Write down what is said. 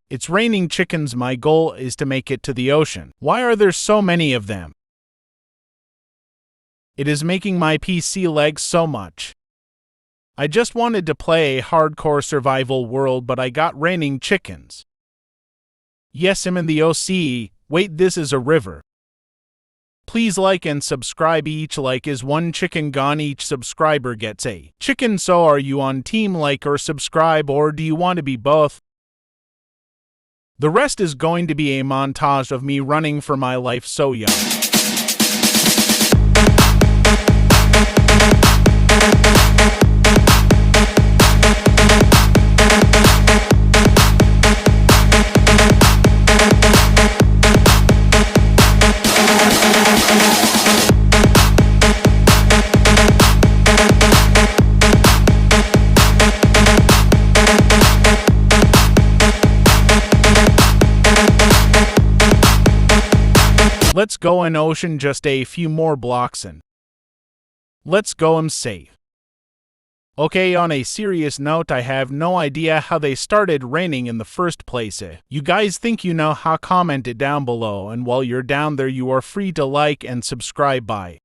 It's raining chickens. My goal is to make it to the ocean. Why are there so many of them? It is making my PC lag so much. I just wanted to play a hardcore survival world, but I got raining chickens. Yes, I'm in the OC. Wait, this is a river. Please like and subscribe. Each like is one chicken gone. Each subscriber gets a chicken. So are you on team like or subscribe, or do you want to be both? The rest is going to be a montage of me running for my life. So young. Let's go in ocean, just a few more blocks and let's go. I'm safe. Okay, on a serious note, I have no idea how they started raining in the first place. You guys think you know how? Comment it down below, and while you're down there you are free to like and subscribe. Bye.